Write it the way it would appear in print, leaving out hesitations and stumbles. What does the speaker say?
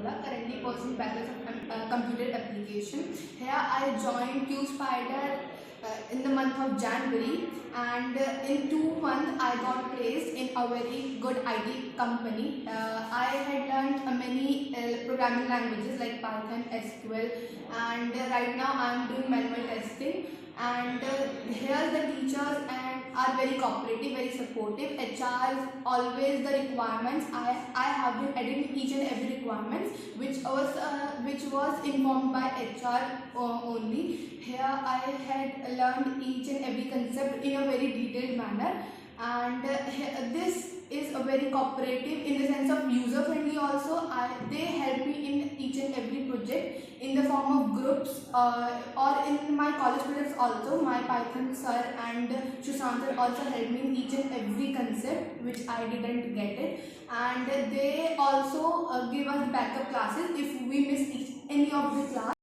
Chandola, currently pursuing Bachelor of Computer Application. Here I joined QSpiders in the month of January, and in 2 months I got placed in a very good IT company. I had learned many programming languages like Python, SQL, and right now I am doing manual testing. And here the teachers are very cooperative, very supportive. HRs always the requirements. I have been adding each and every requirements which was informed by HR only. Here I had learned each and every concept in a very detailed manner, and this is a very cooperative in the sense of user friendly also. They help me in each and every project in the form of groups, or in my college projects also. My Python sir and Sushant sir also helped me in each and every concept which I didn't get it, and they also give us backup classes if we miss any of the class.